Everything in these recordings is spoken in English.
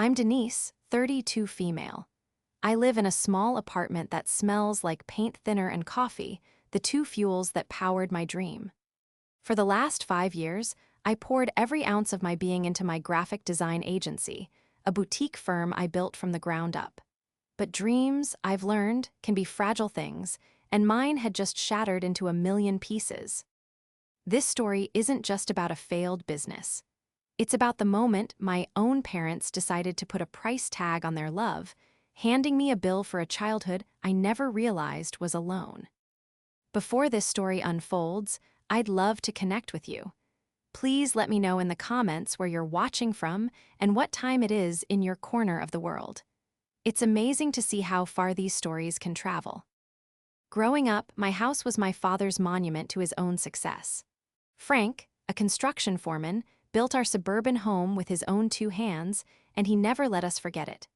I'm Denise, 32 female. I live in a small apartment that smells like paint thinner and coffee, the two fuels that powered my dream. For the last 5 years, I poured every ounce of my being into my graphic design agency, a boutique firm I built from the ground up. But dreams, I've learned, can be fragile things, and mine had just shattered into a million pieces. This story isn't just about a failed business. It's about the moment my own parents decided to put a price tag on their love, handing me a bill for a childhood I never realized was a loan. Before this story unfolds, I'd love to connect with you. Please let me know in the comments where you're watching from and what time it is in your corner of the world. It's amazing to see how far these stories can travel. Growing up, my house was my father's monument to his own success. Frank, a construction foreman, built our suburban home with his own two hands, and he never let us forget it.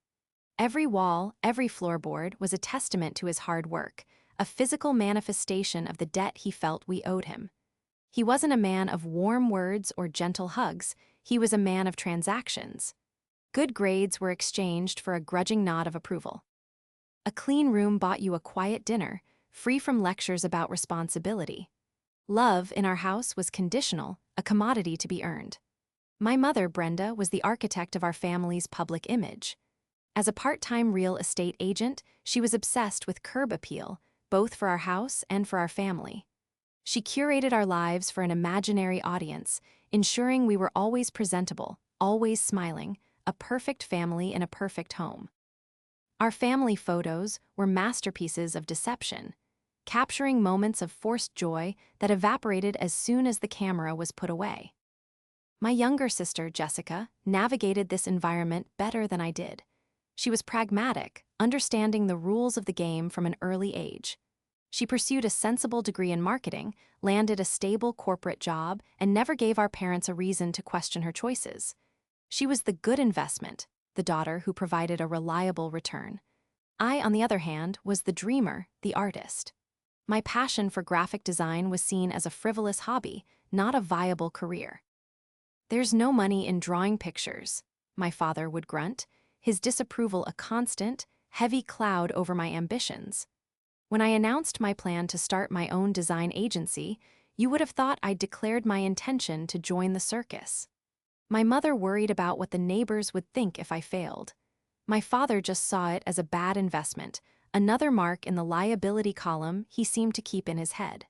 Every wall, every floorboard was a testament to his hard work, a physical manifestation of the debt he felt we owed him. He wasn't a man of warm words or gentle hugs, he was a man of transactions. Good grades were exchanged for a grudging nod of approval. A clean room bought you a quiet dinner, free from lectures about responsibility. Love in our house was conditional, a commodity to be earned. My mother, Brenda, was the architect of our family's public image. As a part-time real estate agent, she was obsessed with curb appeal, both for our house and for our family. She curated our lives for an imaginary audience, ensuring we were always presentable, always smiling, a perfect family in a perfect home. Our family photos were masterpieces of deception, capturing moments of forced joy that evaporated as soon as the camera was put away. My younger sister, Jessica, navigated this environment better than I did. She was pragmatic, understanding the rules of the game from an early age. She pursued a sensible degree in marketing, landed a stable corporate job, and never gave our parents a reason to question her choices. She was the good investment, the daughter who provided a reliable return. I, on the other hand, was the dreamer, the artist. My passion for graphic design was seen as a frivolous hobby, not a viable career. "There's no money in drawing pictures," my father would grunt, his disapproval a constant, heavy cloud over my ambitions. When I announced my plan to start my own design agency, you would have thought I'd declared my intention to join the circus. My mother worried about what the neighbors would think if I failed. My father just saw it as a bad investment, another mark in the liability column he seemed to keep in his head.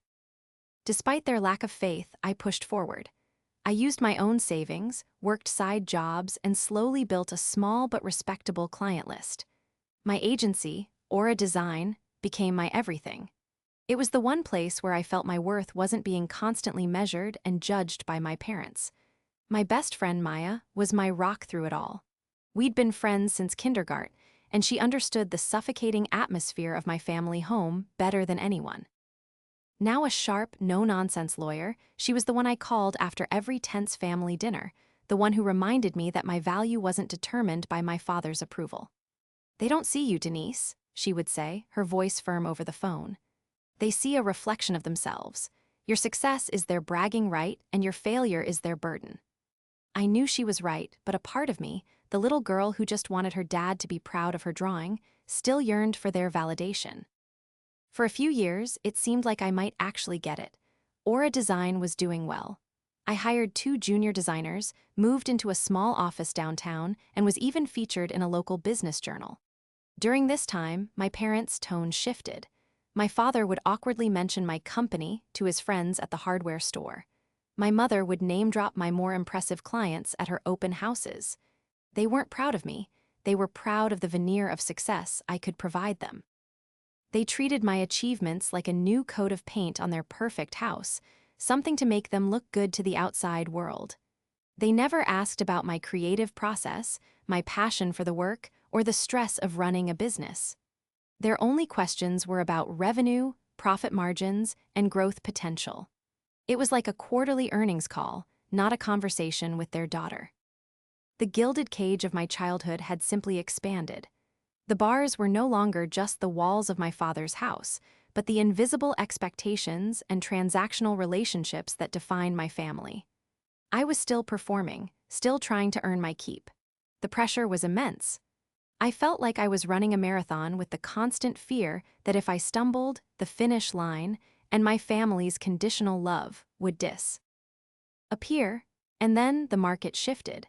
Despite their lack of faith, I pushed forward. I used my own savings, worked side jobs, and slowly built a small but respectable client list. My agency, Aura Design, became my everything. It was the one place where I felt my worth wasn't being constantly measured and judged by my parents. My best friend, Maya, was my rock through it all. We'd been friends since kindergarten, and she understood the suffocating atmosphere of my family home better than anyone. Now a sharp, no-nonsense lawyer, she was the one I called after every tense family dinner, the one who reminded me that my value wasn't determined by my father's approval. "They don't see you, Denise," she would say, her voice firm over the phone. "They see a reflection of themselves. Your success is their bragging right, and your failure is their burden." I knew she was right, but a part of me, the little girl who just wanted her dad to be proud of her drawing, still yearned for their validation. For a few years, it seemed like I might actually get it. Aura Design was doing well. I hired 2 junior designers, moved into a small office downtown, and was even featured in a local business journal. During this time, my parents' tone shifted. My father would awkwardly mention my company to his friends at the hardware store. My mother would name-drop my more impressive clients at her open houses. They weren't proud of me. They were proud of the veneer of success I could provide them. They treated my achievements like a new coat of paint on their perfect house, something to make them look good to the outside world. They never asked about my creative process, my passion for the work, or the stress of running a business. Their only questions were about revenue, profit margins, and growth potential. It was like a quarterly earnings call, not a conversation with their daughter. The gilded cage of my childhood had simply expanded. The bars were no longer just the walls of my father's house, but the invisible expectations and transactional relationships that defined my family. I was still performing, still trying to earn my keep. the pressure was immense. I felt like I was running a marathon with the constant fear that if I stumbled, the finish line and my family's conditional love would disappear. And then the market shifted.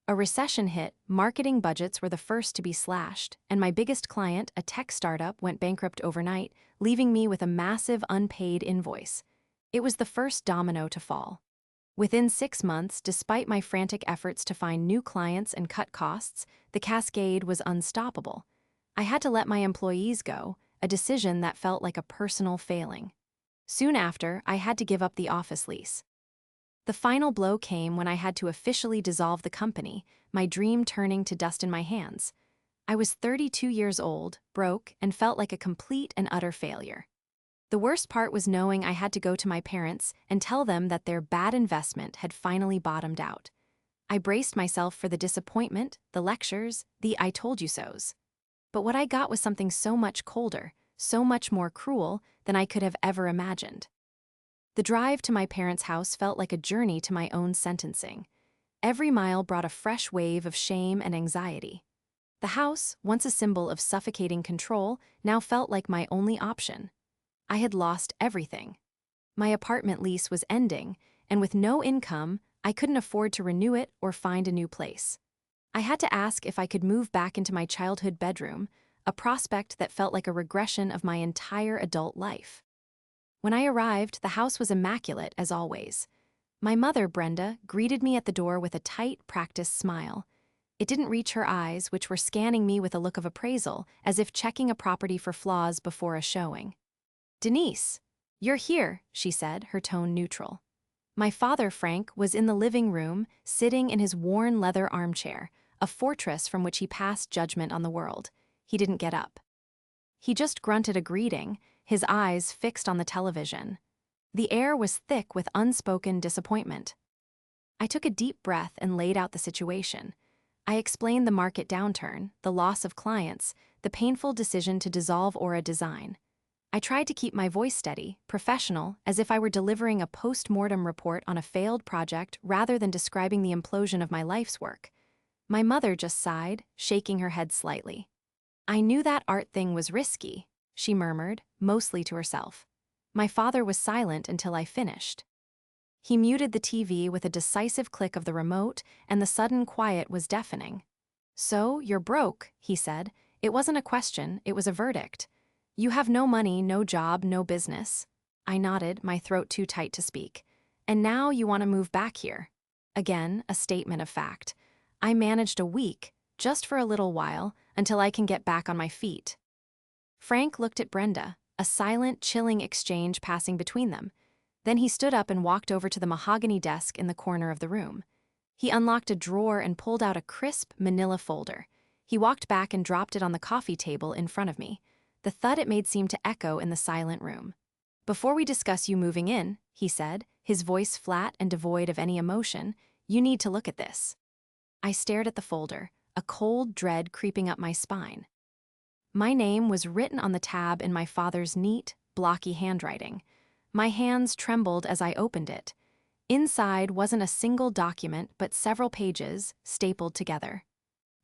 A recession hit, marketing budgets were the first to be slashed, and my biggest client, a tech startup, went bankrupt overnight, leaving me with a massive unpaid invoice. It was the first domino to fall. Within 6 months, despite my frantic efforts to find new clients and cut costs, the cascade was unstoppable. I had to let my employees go, a decision that felt like a personal failing. Soon after, I had to give up the office lease. The final blow came when I had to officially dissolve the company, my dream turning to dust in my hands. I was 32 years old, broke, and felt like a complete and utter failure. The worst part was knowing I had to go to my parents and tell them that their bad investment had finally bottomed out. I braced myself for the disappointment, the lectures, the "I told you so's." But what I got was something so much colder, so much more cruel than I could have ever imagined. The drive to my parents' house felt like a journey to my own sentencing. Every mile brought a fresh wave of shame and anxiety. The house, once a symbol of suffocating control, now felt like my only option. I had lost everything. My apartment lease was ending, and with no income, I couldn't afford to renew it or find a new place. I had to ask if I could move back into my childhood bedroom, a prospect that felt like a regression of my entire adult life. When I arrived, the house was immaculate as always. My mother, Brenda, greeted me at the door with a tight, practiced smile. It didn't reach her eyes, which were scanning me with a look of appraisal, as if checking a property for flaws before a showing. "Denise, you're here," she said, her tone neutral. My father, Frank, was in the living room, sitting in his worn leather armchair, a fortress from which he passed judgment on the world. He didn't get up. He just grunted a greeting, his eyes fixed on the television. The air was thick with unspoken disappointment. I took a deep breath and laid out the situation. I explained the market downturn, the loss of clients, the painful decision to dissolve Aura Design. I tried to keep my voice steady, professional, as if I were delivering a post-mortem report on a failed project rather than describing the implosion of my life's work. My mother just sighed, shaking her head slightly. "I knew that art thing was risky," she murmured, mostly to herself. My father was silent until I finished. He muted the TV with a decisive click of the remote, and the sudden quiet was deafening. "So, you're broke," he said. It wasn't a question, it was a verdict. "You have no money, no job, no business." I nodded, my throat too tight to speak. "And now you want to move back here." Again, a statement of fact. I managed a week, just for a little while, until I can get back on my feet. Frank looked at Brenda, a silent, chilling exchange passing between them. Then he stood up and walked over to the mahogany desk in the corner of the room. He unlocked a drawer and pulled out a crisp, manila folder. He walked back and dropped it on the coffee table in front of me. The thud it made seemed to echo in the silent room. "Before we discuss you moving in," he said, his voice flat and devoid of any emotion, "you need to look at this." I stared at the folder, a cold dread creeping up my spine. My name was written on the tab in my father's neat, blocky handwriting. My hands trembled as I opened it. Inside wasn't a single document, but several pages, stapled together.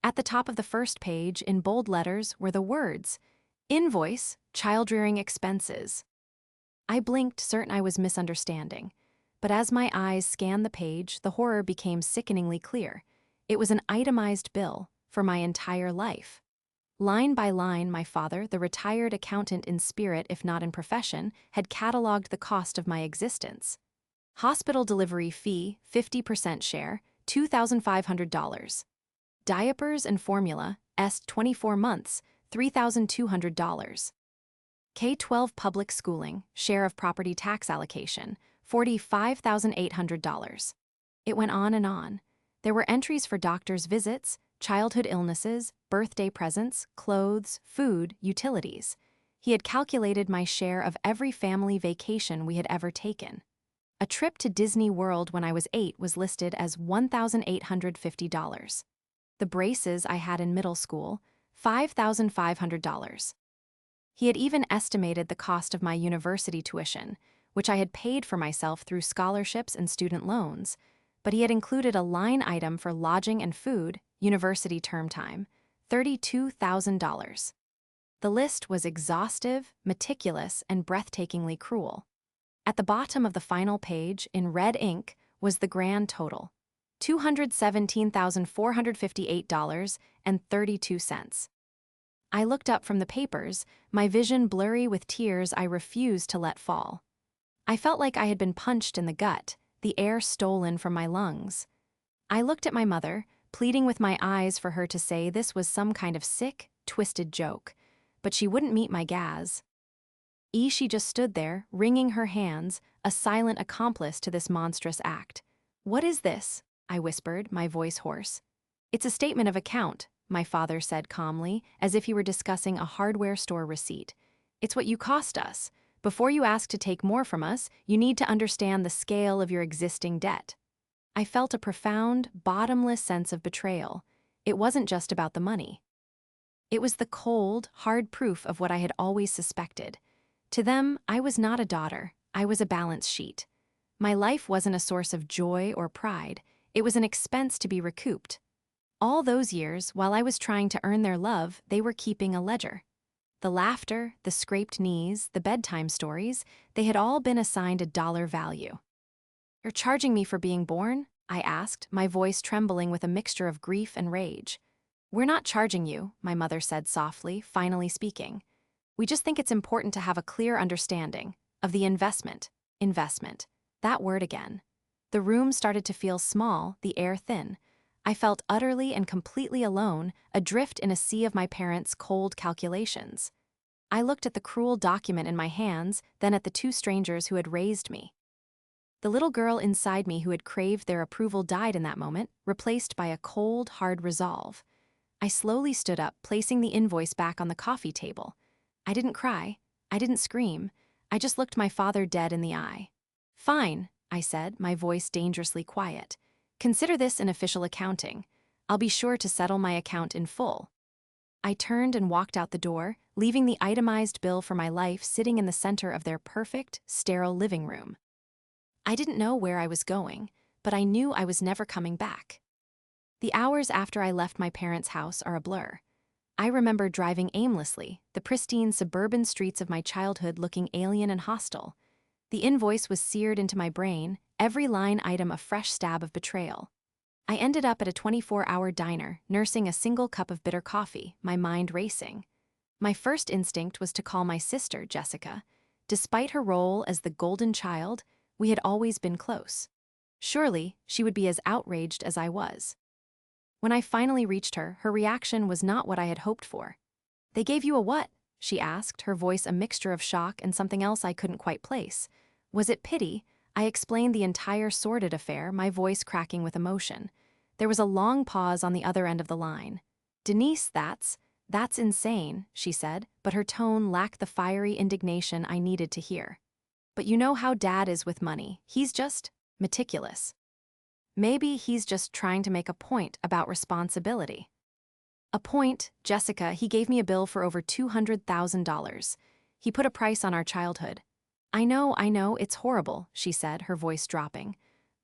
At the top of the first page, in bold letters, were the words, "Invoice, child-rearing expenses." I blinked, certain I was misunderstanding. But as my eyes scanned the page, the horror became sickeningly clear. It was an itemized bill for my entire life. Line by line, my father, the retired accountant in spirit if not in profession, had cataloged the cost of my existence. Hospital delivery fee, 50% share, $2,500. Diapers and formula, 24 months, $3,200. K-12 public schooling, share of property tax allocation, $45,800. It went on and on. There were entries for doctor's visits, childhood illnesses, birthday presents, clothes, food, utilities. He had calculated my share of every family vacation we had ever taken. A trip to Disney World when I was 8 was listed as $1,850. The braces I had in middle school, $5,500. He had even estimated the cost of my university tuition, which I had paid for myself through scholarships and student loans, but he had included a line item for lodging and food, university term time, $32,000. The list was exhaustive, meticulous, and breathtakingly cruel. At the bottom of the final page, in red ink, was the grand total: $217,458.32. I looked up from the papers, my vision blurry with tears I refused to let fall. I felt like I had been punched in the gut, the air stolen from my lungs. I looked at my mother, pleading with my eyes for her to say this was some kind of sick, twisted joke, but she wouldn't meet my gas. She just stood there, wringing her hands, a silent accomplice to this monstrous act. "What is this?" I whispered, my voice hoarse. "It's a statement of account," my father said calmly, as if he were discussing a hardware store receipt. "It's what you cost us. Before you ask to take more from us, you need to understand the scale of your existing debt." I felt a profound, bottomless sense of betrayal. It wasn't just about the money. It was the cold, hard proof of what I had always suspected. To them, I was not a daughter. I was a balance sheet. My life wasn't a source of joy or pride. It was an expense to be recouped. All those years, while I was trying to earn their love, they were keeping a ledger. The laughter, the scraped knees, the bedtime stories, they had all been assigned a dollar value. "You're charging me for being born?" I asked, my voice trembling with a mixture of grief and rage. "We're not charging you," my mother said softly, finally speaking. "We just think it's important to have a clear understanding of the investment. Investment. That word again." The room started to feel small, the air thin. I felt utterly and completely alone, adrift in a sea of my parents' cold calculations. I looked at the cruel document in my hands, then at the two strangers who had raised me. The little girl inside me who had craved their approval died in that moment, replaced by a cold, hard resolve. I slowly stood up, placing the invoice back on the coffee table. I didn't cry. I didn't scream. I just looked my father dead in the eye. "Fine," I said, my voice dangerously quiet. "Consider this an official accounting. I'll be sure to settle my account in full." I turned and walked out the door, leaving the itemized bill for my life sitting in the center of their perfect, sterile living room. I didn't know where I was going, but I knew I was never coming back. The hours after I left my parents' house are a blur. I remember driving aimlessly, the pristine suburban streets of my childhood looking alien and hostile. The invoice was seared into my brain, every line item a fresh stab of betrayal. I ended up at a 24-hour diner, nursing a single cup of bitter coffee, my mind racing. My first instinct was to call my sister, Jessica. Despite her role as the golden child, we had always been close. Surely, she would be as outraged as I was. When I finally reached her, her reaction was not what I had hoped for. "They gave you a what?" she asked, her voice a mixture of shock and something else I couldn't quite place. Was it pity? I explained the entire sordid affair, my voice cracking with emotion. There was a long pause on the other end of the line. "Denise, that's insane," she said, but her tone lacked the fiery indignation I needed to hear. "But you know how Dad is with money. He's just meticulous. Maybe he's just trying to make a point about responsibility." "A point, Jessica, he gave me a bill for over $200,000. He put a price on our childhood." I know, it's horrible," she said, her voice dropping.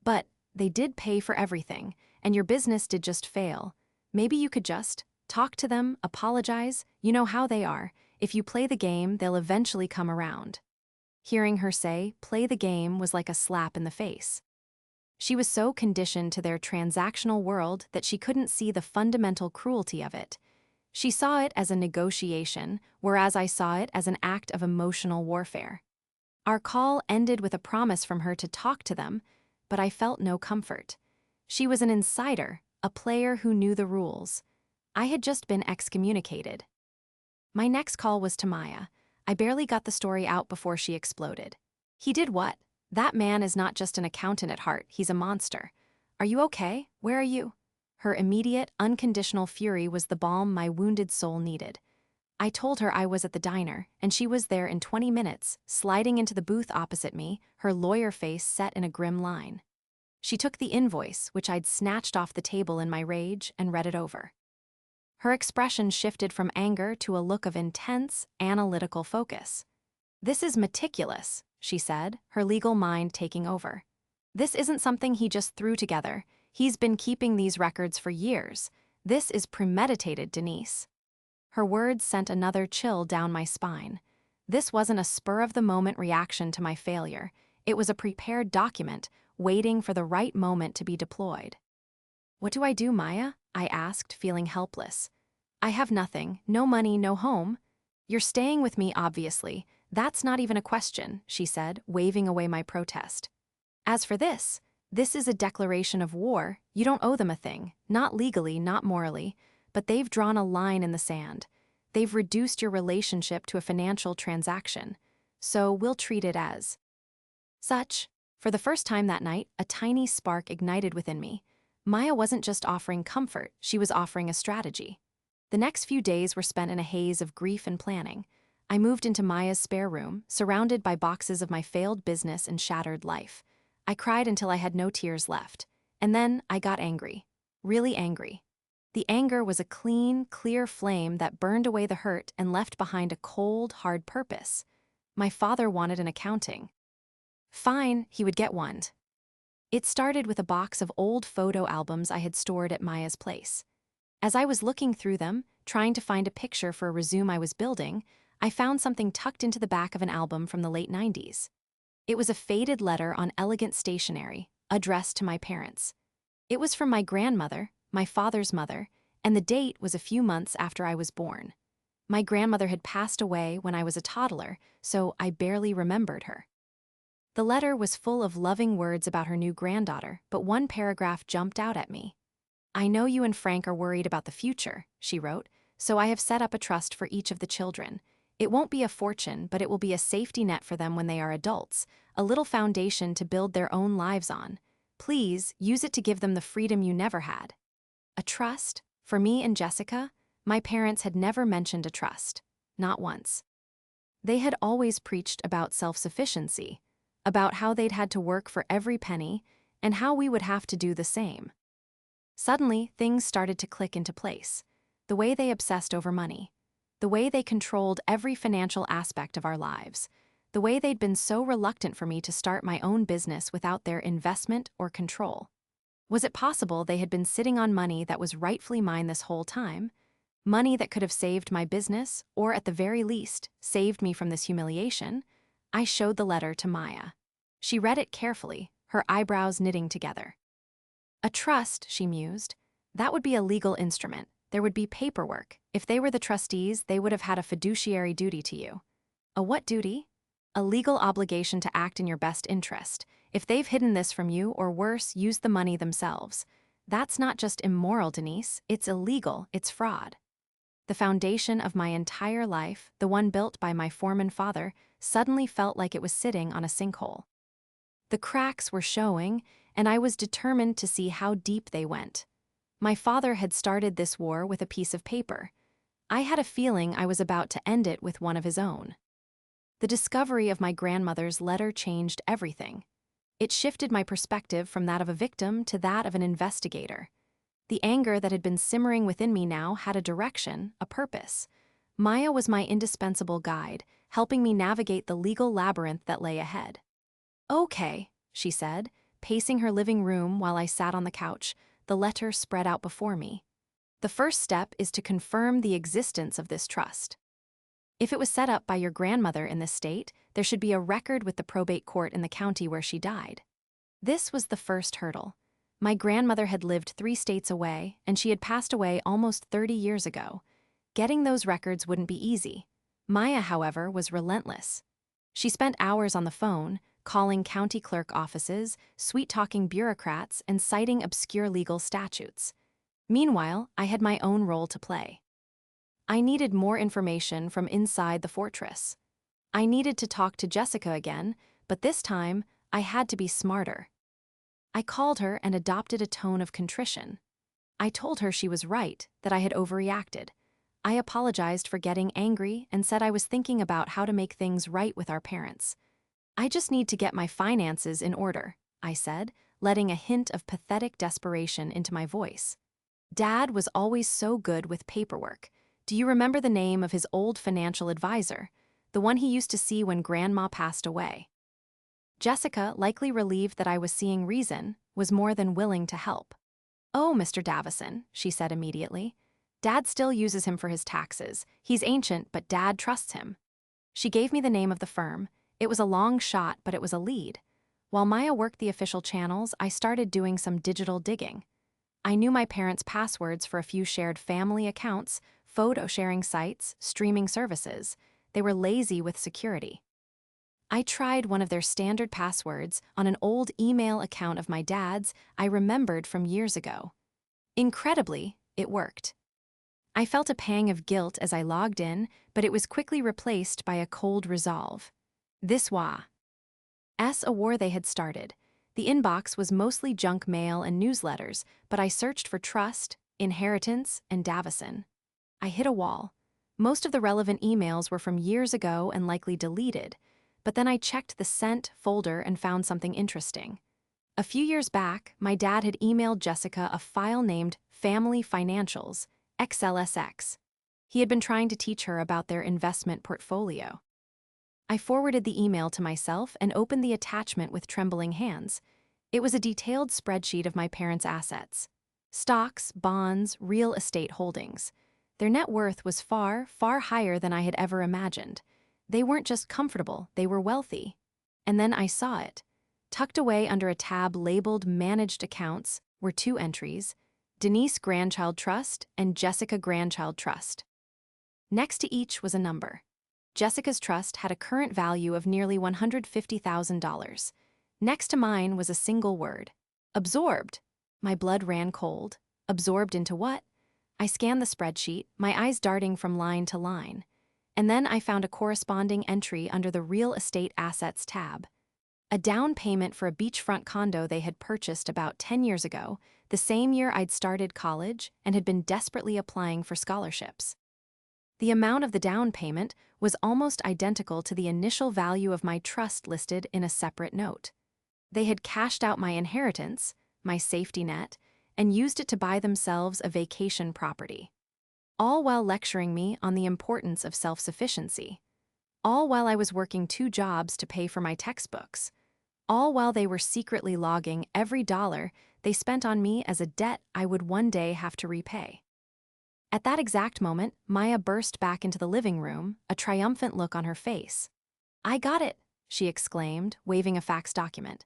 "But they did pay for everything, and your business did just fail. Maybe you could just talk to them, apologize. You know how they are. If you play the game, they'll eventually come around." Hearing her say, "play the game," was like a slap in the face. She was so conditioned to their transactional world that she couldn't see the fundamental cruelty of it. She saw it as a negotiation, whereas I saw it as an act of emotional warfare. Our call ended with a promise from her to talk to them, but I felt no comfort. She was an insider, a player who knew the rules. I had just been excommunicated. My next call was to Maya. I barely got the story out before she exploded. "He did what? That man is not just an accountant at heart, he's a monster. Are you okay? Where are you?" Her immediate, unconditional fury was the balm my wounded soul needed. I told her I was at the diner, and she was there in 20 minutes, sliding into the booth opposite me, her lawyer face set in a grim line. She took the invoice, which I'd snatched off the table in my rage, and read it over. Her expression shifted from anger to a look of intense, analytical focus. "This is meticulous," she said, her legal mind taking over. "This isn't something he just threw together. He's been keeping these records for years. This is premeditated, Denise. Her words sent another chill down my spine. This wasn't a spur-of-the-moment reaction to my failure. It was a prepared document, waiting for the right moment to be deployed. "What do I do, Maya?" I asked, feeling helpless. "I have nothing, no money, no home." "You're staying with me, obviously. That's not even a question," she said, waving away my protest. "As for this is a declaration of war. You don't owe them a thing, not legally, not morally, but they've drawn a line in the sand. They've reduced your relationship to a financial transaction, so we'll treat it as such." For the first time that night, a tiny spark ignited within me. Maya wasn't just offering comfort, she was offering a strategy. The next few days were spent in a haze of grief and planning. I moved into Maya's spare room, surrounded by boxes of my failed business and shattered life. I cried until I had no tears left. And then I got angry. Really angry. The anger was a clean, clear flame that burned away the hurt and left behind a cold, hard purpose. My father wanted an accounting. Fine, he would get one. It started with a box of old photo albums I had stored at Maya's place. As I was looking through them, trying to find a picture for a resume I was building, I found something tucked into the back of an album from the late 90s. It was a faded letter on elegant stationery, addressed to my parents. It was from my grandmother, my father's mother, and the date was a few months after I was born. My grandmother had passed away when I was a toddler, so I barely remembered her. The letter was full of loving words about her new granddaughter, but one paragraph jumped out at me. "I know you and Frank are worried about the future," she wrote, "so I have set up a trust for each of the children. It won't be a fortune, but it will be a safety net for them when they are adults, a little foundation to build their own lives on. Please use it to give them the freedom you never had." A trust? For me and Jessica? My parents had never mentioned a trust. Not once. They had always preached about self-sufficiency, about how they'd had to work for every penny, and how we would have to do the same. Suddenly, things started to click into place. The way they obsessed over money. The way they controlled every financial aspect of our lives. The way they'd been so reluctant for me to start my own business without their investment or control. Was it possible they had been sitting on money that was rightfully mine this whole time? Money that could have saved my business, or at the very least, saved me from this humiliation? I showed the letter to Maya. She read it carefully, her eyebrows knitting together. "A trust," she mused. "That would be a legal instrument. There would be paperwork. If they were the trustees, they would have had a fiduciary duty to you." "A what duty?" "A legal obligation to act in your best interest. If they've hidden this from you, or worse, used the money themselves. That's not just immoral, Denise. It's illegal. It's fraud." The foundation of my entire life, the one built by my foreman father, suddenly felt like it was sitting on a sinkhole. The cracks were showing, and I was determined to see how deep they went. My father had started this war with a piece of paper. I had a feeling I was about to end it with one of his own. The discovery of my grandmother's letter changed everything. It shifted my perspective from that of a victim to that of an investigator. The anger that had been simmering within me now had a direction, a purpose. Maya was my indispensable guide, helping me navigate the legal labyrinth that lay ahead. "Okay," she said, pacing her living room while I sat on the couch, the letter spread out before me. "The first step is to confirm the existence of this trust. If it was set up by your grandmother in this state, there should be a record with the probate court in the county where she died." This was the first hurdle. My grandmother had lived 3 states away, and she had passed away almost 30 years ago. Getting those records wouldn't be easy. Maya, however, was relentless. She spent hours on the phone, calling county clerk offices, sweet-talking bureaucrats, and citing obscure legal statutes. Meanwhile, I had my own role to play. I needed more information from inside the fortress. I needed to talk to Jessica again, but this time, I had to be smarter. I called her and adopted a tone of contrition. I told her she was right, that I had overreacted. I apologized for getting angry and said I was thinking about how to make things right with our parents. "I just need to get my finances in order," I said, letting a hint of pathetic desperation into my voice. "Dad was always so good with paperwork. Do you remember the name of his old financial advisor? The one he used to see when Grandma passed away?" Jessica, likely relieved that I was seeing reason, was more than willing to help. "Oh, Mr. Davison," she said immediately. "Dad still uses him for his taxes. He's ancient, but Dad trusts him." She gave me the name of the firm. It was a long shot, but it was a lead. While Maya worked the official channels, I started doing some digital digging. I knew my parents' passwords for a few shared family accounts, photo-sharing sites, streaming services. They were lazy with security. I tried one of their standard passwords on an old email account of my dad's I remembered from years ago. Incredibly, it worked. I felt a pang of guilt as I logged in, but it was quickly replaced by a cold resolve. This was a war they had started. The inbox was mostly junk mail and newsletters, but I searched for trust, inheritance, and Davison. I hit a wall. Most of the relevant emails were from years ago and likely deleted, but then I checked the sent folder and found something interesting. A few years back, my dad had emailed Jessica a file named Family Financials, XLSX. He had been trying to teach her about their investment portfolio. I forwarded the email to myself and opened the attachment with trembling hands. It was a detailed spreadsheet of my parents' assets. Stocks, bonds, real estate holdings. Their net worth was far, far higher than I had ever imagined. They weren't just comfortable, they were wealthy. And then I saw it. Tucked away under a tab labeled Managed Accounts were two entries, Denise Grandchild Trust and Jessica Grandchild Trust. Next to each was a number. Jessica's trust had a current value of nearly $150,000. Next to mine was a single word. Absorbed. My blood ran cold. Absorbed into what? I scanned the spreadsheet, my eyes darting from line to line. And then I found a corresponding entry under the Real Estate Assets tab. A down payment for a beachfront condo they had purchased about 10 years ago, the same year I'd started college and had been desperately applying for scholarships. The amount of the down payment was almost identical to the initial value of my trust listed in a separate note. They had cashed out my inheritance, my safety net, and used it to buy themselves a vacation property. All while lecturing me on the importance of self-sufficiency. All while I was working 2 jobs to pay for my textbooks. All while they were secretly logging every dollar they spent on me as a debt I would one day have to repay. At that exact moment, Maya burst back into the living room, a triumphant look on her face. "I got it," she exclaimed, waving a fax document.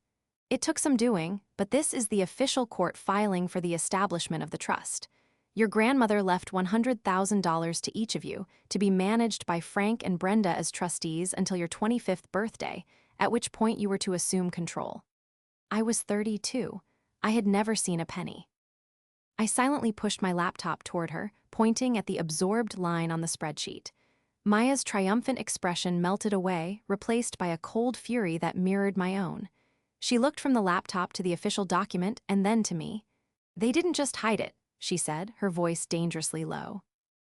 "It took some doing, but this is the official court filing for the establishment of the trust. Your grandmother left $100,000 to each of you, to be managed by Frank and Brenda as trustees until your 25th birthday, at which point you were to assume control." I was 32. I had never seen a penny. I silently pushed my laptop toward her, pointing at the absorbed line on the spreadsheet. Maya's triumphant expression melted away, replaced by a cold fury that mirrored my own. She looked from the laptop to the official document and then to me. "They didn't just hide it," she said, her voice dangerously low.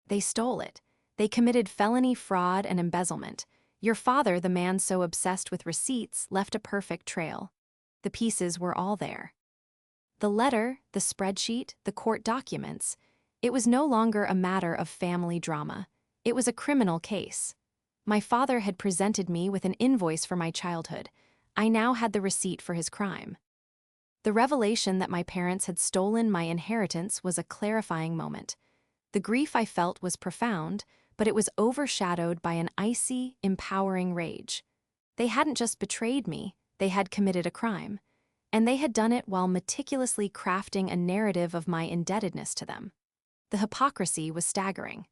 "They stole it. They committed felony fraud and embezzlement. Your father, the man so obsessed with receipts, left a perfect trail. The pieces were all there. The letter, the spreadsheet, the court documents. It was no longer a matter of family drama. It was a criminal case. My father had presented me with an invoice for my childhood. I now had the receipt for his crime. The revelation that my parents had stolen my inheritance was a clarifying moment. The grief I felt was profound, but it was overshadowed by an icy, empowering rage. They hadn't just betrayed me, they had committed a crime. And they had done it while meticulously crafting a narrative of my indebtedness to them. The hypocrisy was staggering.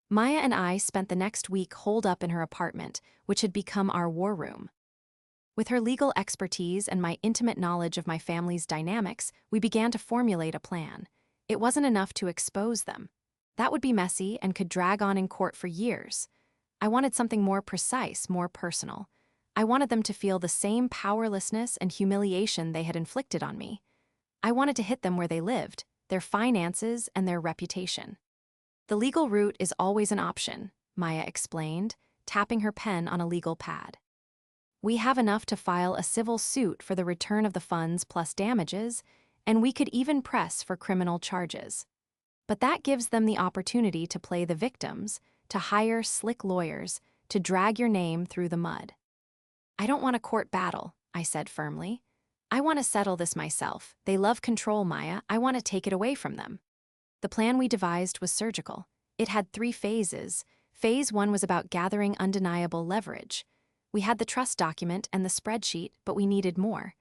Maya and I spent the next week holed up in her apartment, which had become our war room. With her legal expertise and my intimate knowledge of my family's dynamics, we began to formulate a plan. It wasn't enough to expose them. That would be messy and could drag on in court for years. I wanted something more precise, more personal. I wanted them to feel the same powerlessness and humiliation they had inflicted on me. I wanted to hit them where they lived, their finances and their reputation. "The legal route is always an option," Maya explained, tapping her pen on a legal pad. "We have enough to file a civil suit for the return of the funds plus damages, and we could even press for criminal charges. But that gives them the opportunity to play the victims, to hire slick lawyers, to drag your name through the mud." "I don't want a court battle," I said firmly. I want to settle this myself. They love control, Maya. I want to take it away from them. The plan we devised was surgical. It had 3 phases. Phase 1 was about gathering undeniable leverage. We had the trust document and the spreadsheet, but we needed more.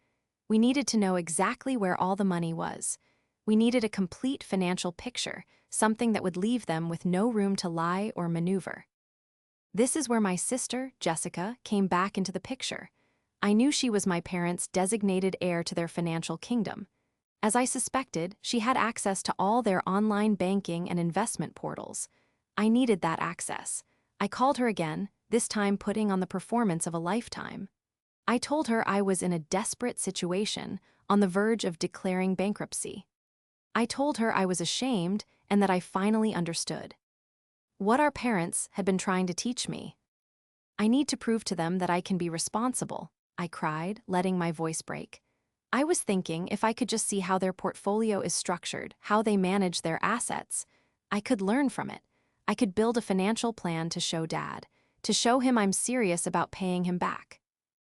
We needed to know exactly where all the money was. We needed a complete financial picture, something that would leave them with no room to lie or maneuver. This is where my sister, Jessica, came back into the picture. I knew she was my parents' designated heir to their financial kingdom. As I suspected, she had access to all their online banking and investment portals. I needed that access. I called her again, this time putting on the performance of a lifetime. I told her I was in a desperate situation, on the verge of declaring bankruptcy. I told her I was ashamed and that I finally understood. What our parents had been trying to teach me. I need to prove to them that I can be responsible, I cried, letting my voice break. I was thinking if I could just see how their portfolio is structured, how they manage their assets, I could learn from it. I could build a financial plan to show Dad, to show him I'm serious about paying him back.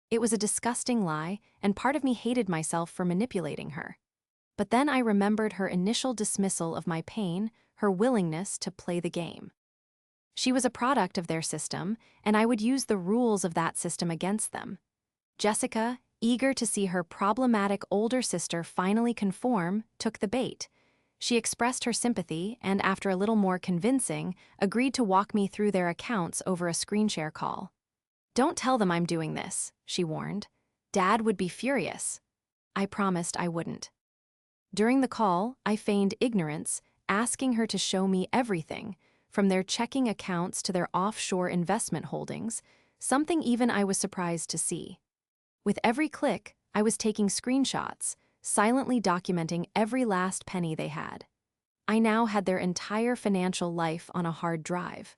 It was a disgusting lie, and part of me hated myself for manipulating her. But then I remembered her initial dismissal of my pain, her willingness to play the game. She was a product of their system, and I would use the rules of that system against them. Jessica, eager to see her problematic older sister finally conform, took the bait. She expressed her sympathy and, after a little more convincing, agreed to walk me through their accounts over a screen share call. "Don't tell them I'm doing this," she warned. "Dad would be furious." I promised I wouldn't. During the call, I feigned ignorance, asking her to show me everything, from their checking accounts to their offshore investment holdings, something even I was surprised to see. With every click, I was taking screenshots, silently documenting every last penny they had. I now had their entire financial life on a hard drive.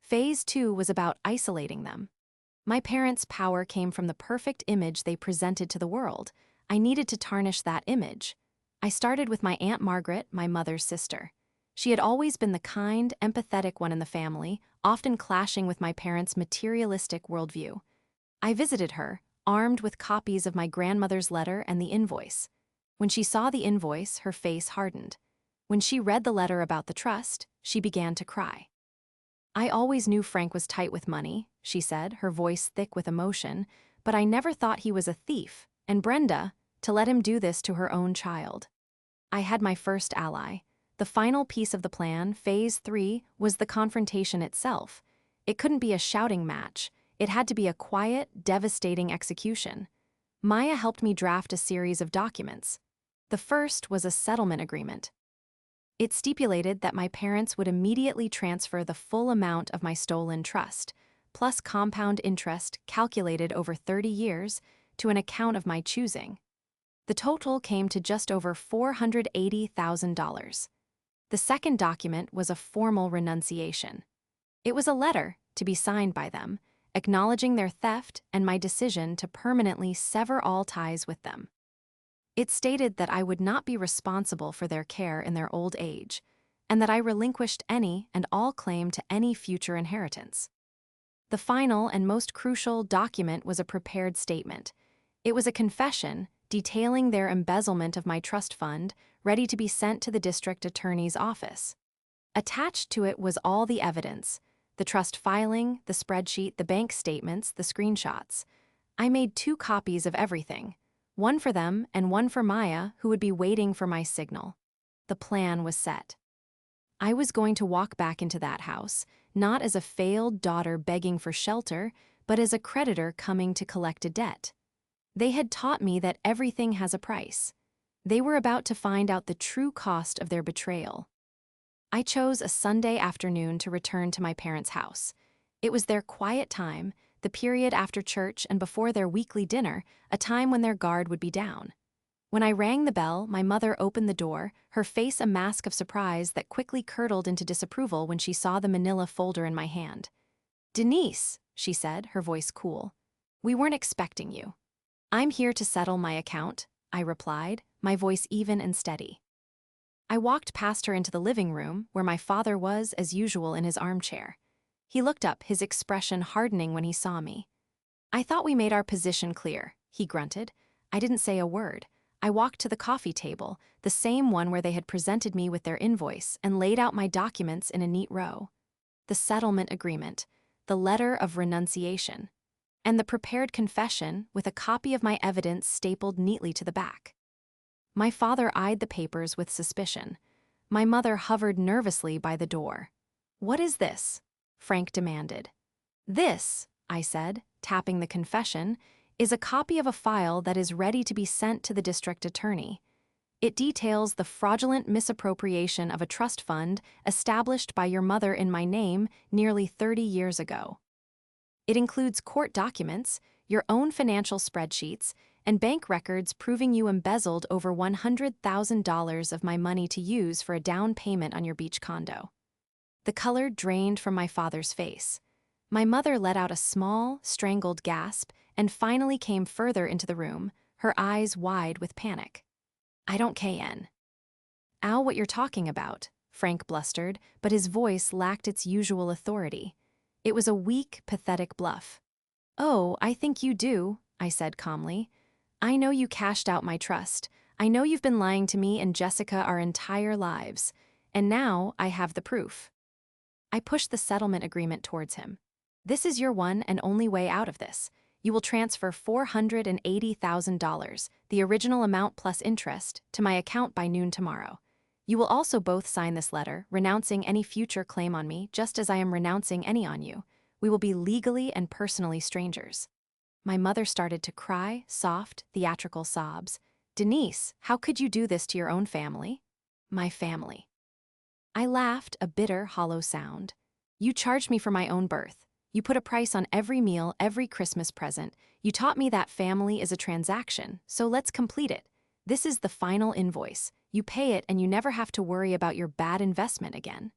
Phase 2 was about isolating them. My parents' power came from the perfect image they presented to the world. I needed to tarnish that image. I started with my Aunt Margaret, my mother's sister. She had always been the kind, empathetic one in the family, often clashing with my parents' materialistic worldview. I visited her, armed with copies of my grandmother's letter and the invoice. When she saw the invoice, her face hardened. When she read the letter about the trust, she began to cry. "I always knew Frank was tight with money," she said, her voice thick with emotion, "but I never thought he was a thief, and Brenda, to let him do this to her own child." I had my first ally. The final piece of the plan, Phase 3, was the confrontation itself. It couldn't be a shouting match. It had to be a quiet, devastating execution. Maya helped me draft a series of documents. The first was a settlement agreement. It stipulated that my parents would immediately transfer the full amount of my stolen trust, plus compound interest calculated over 30 years, to an account of my choosing. The total came to just over $480,000. The second document was a formal renunciation. It was a letter, to be signed by them, acknowledging their theft and my decision to permanently sever all ties with them. It stated that I would not be responsible for their care in their old age, and that I relinquished any and all claim to any future inheritance. The final and most crucial document was a prepared statement. It was a confession detailing their embezzlement of my trust fund, ready to be sent to the district attorney's office. Attached to it was all the evidence: the trust filing, the spreadsheet, the bank statements, the screenshots. I made 2 copies of everything, one for them and one for Maya, who would be waiting for my signal. The plan was set. I was going to walk back into that house, not as a failed daughter begging for shelter, but as a creditor coming to collect a debt. They had taught me that everything has a price. They were about to find out the true cost of their betrayal. I chose a Sunday afternoon to return to my parents' house. It was their quiet time, the period after church and before their weekly dinner, a time when their guard would be down. When I rang the bell, my mother opened the door, her face a mask of surprise that quickly curdled into disapproval when she saw the manila folder in my hand. "Denise," she said, her voice cool, "we weren't expecting you." "I'm here to settle my account," I replied, my voice even and steady. I walked past her into the living room, where my father was, as usual, in his armchair. He looked up, his expression hardening when he saw me. "I thought we made our position clear," he grunted. I didn't say a word. I walked to the coffee table, the same one where they had presented me with their invoice, and laid out my documents in a neat row. The settlement agreement, the letter of renunciation, and the prepared confession with a copy of my evidence stapled neatly to the back. My father eyed the papers with suspicion. My mother hovered nervously by the door. "What is this?" Frank demanded. "This," I said, tapping the confession, "is a copy of a file that is ready to be sent to the district attorney. It details the fraudulent misappropriation of a trust fund established by your mother in my name nearly 30 years ago. It includes court documents, your own financial spreadsheets, and bank records proving you embezzled over $100,000 of my money to use for a down payment on your beach condo." The color drained from my father's face. My mother let out a small, strangled gasp and finally came further into the room, her eyes wide with panic. "I don't KN. Ow, what you're talking about," Frank blustered, but his voice lacked its usual authority. It was a weak, pathetic bluff. "Oh, I think you do," I said calmly. "I know you cashed out my trust. I know you've been lying to me and Jessica our entire lives. And now I have the proof." I pushed the settlement agreement towards him. "This is your one and only way out of this. You will transfer $480,000, the original amount plus interest, to my account by noon tomorrow. You will also both sign this letter, renouncing any future claim on me, just as I am renouncing any on you. We will be legally and personally strangers." My mother started to cry, soft, theatrical sobs. "Denise, how could you do this to your own family?" "My family." I laughed, a bitter, hollow sound. "You charged me for my own birth. You put a price on every meal, every Christmas present. You taught me that family is a transaction, so let's complete it. This is the final invoice. You pay it and you never have to worry about your bad investment again."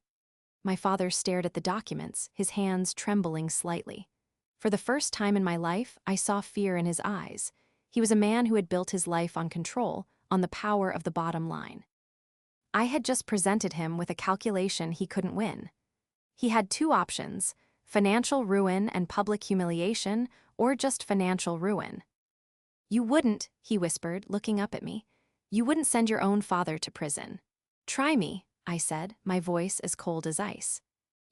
My father stared at the documents, his hands trembling slightly. For the first time in my life, I saw fear in his eyes. He was a man who had built his life on control, on the power of the bottom line. I had just presented him with a calculation he couldn't win. He had two options: financial ruin and public humiliation, or just financial ruin. "You wouldn't," he whispered, looking up at me. "You wouldn't send your own father to prison." "Try me," I said, my voice as cold as ice.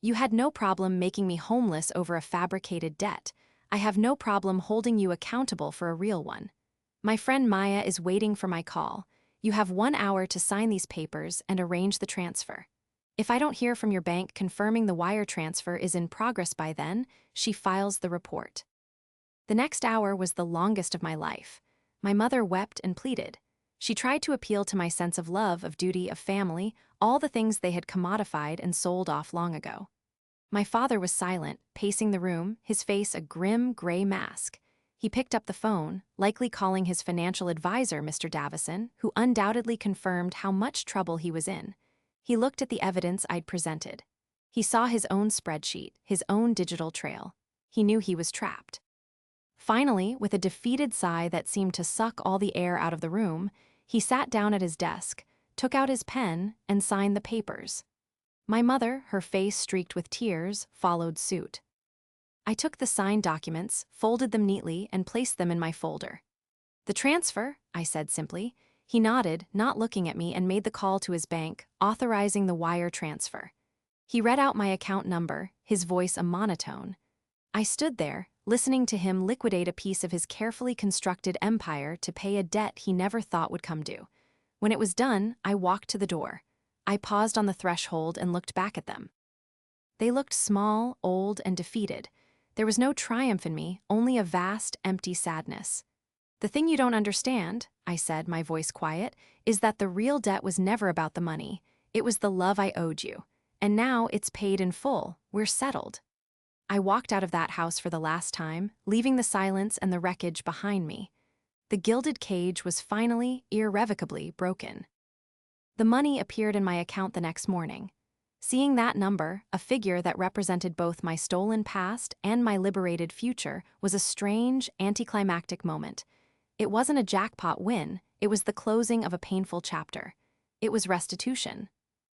"You had no problem making me homeless over a fabricated debt. I have no problem holding you accountable for a real one. My friend Maya is waiting for my call. You have 1 hour to sign these papers and arrange the transfer. If I don't hear from your bank confirming the wire transfer is in progress by then, she files the report." The next hour was the longest of my life. My mother wept and pleaded. She tried to appeal to my sense of love, of duty, of family, all the things they had commodified and sold off long ago. My father was silent, pacing the room, his face a grim, gray mask. He picked up the phone, likely calling his financial advisor, Mr. Davison, who undoubtedly confirmed how much trouble he was in. He looked at the evidence I'd presented. He saw his own spreadsheet, his own digital trail. He knew he was trapped. Finally, with a defeated sigh that seemed to suck all the air out of the room, he sat down at his desk, took out his pen, and signed the papers. My mother, her face streaked with tears, followed suit. I took the signed documents, folded them neatly, and placed them in my folder. "The transfer," I said simply. He nodded, not looking at me, and made the call to his bank, authorizing the wire transfer. He read out my account number, his voice a monotone. I stood there, listening to him liquidate a piece of his carefully constructed empire to pay a debt he never thought would come due. When it was done, I walked to the door. I paused on the threshold and looked back at them. They looked small, old, and defeated. There was no triumph in me, only a vast, empty sadness. "The thing you don't understand," I said, my voice quiet, "is that the real debt was never about the money. It was the love I owed you. And now it's paid in full. We're settled." I walked out of that house for the last time, leaving the silence and the wreckage behind me. The gilded cage was finally, irrevocably broken. The money appeared in my account the next morning. Seeing that number, a figure that represented both my stolen past and my liberated future, was a strange, anticlimactic moment. It wasn't a jackpot win, it was the closing of a painful chapter. It was restitution.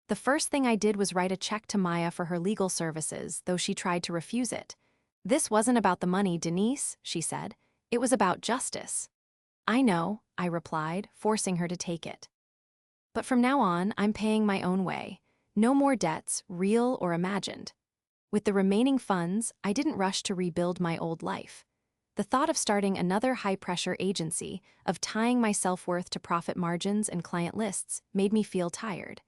The first thing I did was write a check to Maya for her legal services, though she tried to refuse it. "This wasn't about the money, Denise," she said. "It was about justice." I know, I replied, forcing her to take it. But from now on, I'm paying my own way. No more debts, real or imagined. With the remaining funds, I didn't rush to rebuild my old life. The thought of starting another high-pressure agency, of tying my self-worth to profit margins and client lists, made me feel tired.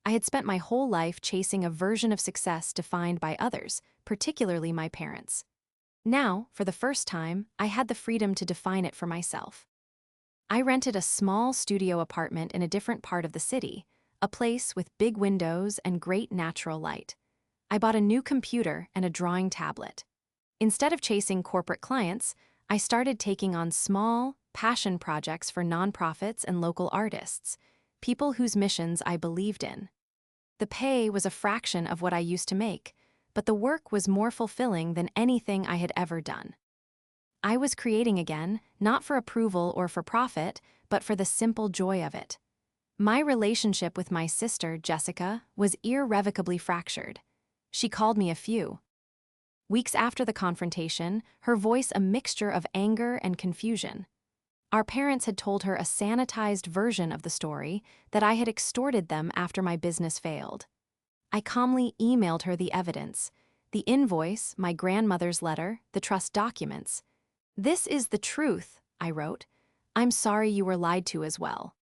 I had spent my whole life chasing a version of success defined by others, particularly my parents. Now, for the first time, I had the freedom to define it for myself. I rented a small studio apartment in a different part of the city, a place with big windows and great natural light. I bought a new computer and a drawing tablet. Instead of chasing corporate clients, I started taking on small, passion projects for nonprofits and local artists, people whose missions I believed in. The pay was a fraction of what I used to make, but the work was more fulfilling than anything I had ever done. I was creating again, not for approval or for profit, but for the simple joy of it. My relationship with my sister, Jessica, was irrevocably fractured. She called me a few. Weeks after the confrontation, her voice a mixture of anger and confusion. Our parents had told her a sanitized version of the story, that I had extorted them after my business failed. I calmly emailed her the evidence, the invoice, my grandmother's letter, the trust documents. "This is the truth," I wrote. "I'm sorry you were lied to as well."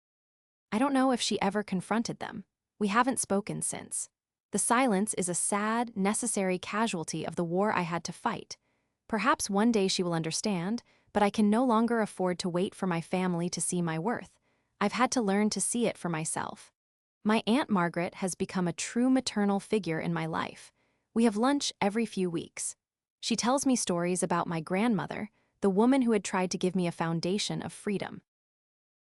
I don't know if she ever confronted them. We haven't spoken since. The silence is a sad, necessary casualty of the war I had to fight. Perhaps one day she will understand, but I can no longer afford to wait for my family to see my worth. I've had to learn to see it for myself. My Aunt Margaret has become a true maternal figure in my life. We have lunch every few weeks. She tells me stories about my grandmother, the woman who had tried to give me a foundation of freedom.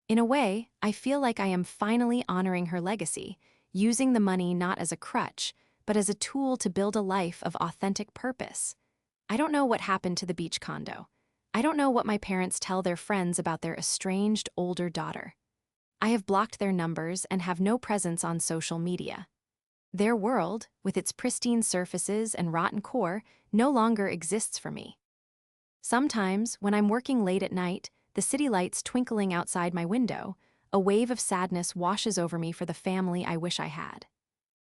In a way, I feel like I am finally honoring her legacy, using the money not as a crutch, but as a tool to build a life of authentic purpose. I don't know what happened to the beach condo. I don't know what my parents tell their friends about their estranged older daughter. I have blocked their numbers and have no presence on social media. Their world, with its pristine surfaces and rotten core, no longer exists for me. Sometimes, when I'm working late at night, the city lights twinkling outside my window, a wave of sadness washes over me for the family I wish I had.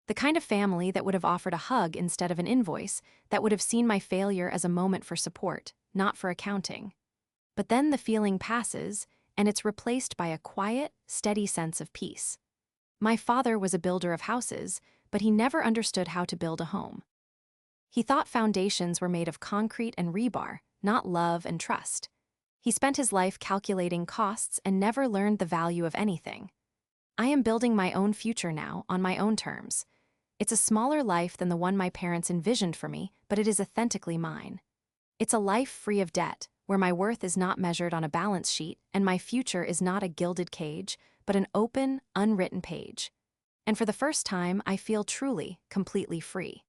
The kind of family that would have offered a hug instead of an invoice, that would have seen my failure as a moment for support, not for accounting. But then the feeling passes, and it's replaced by a quiet, steady sense of peace. My father was a builder of houses, but he never understood how to build a home. He thought foundations were made of concrete and rebar, not love and trust. He spent his life calculating costs and never learned the value of anything. I am building my own future now, on my own terms. It's a smaller life than the one my parents envisioned for me, but it is authentically mine. It's a life free of debt, where my worth is not measured on a balance sheet and my future is not a gilded cage, but an open, unwritten page. And for the first time, I feel truly, completely free.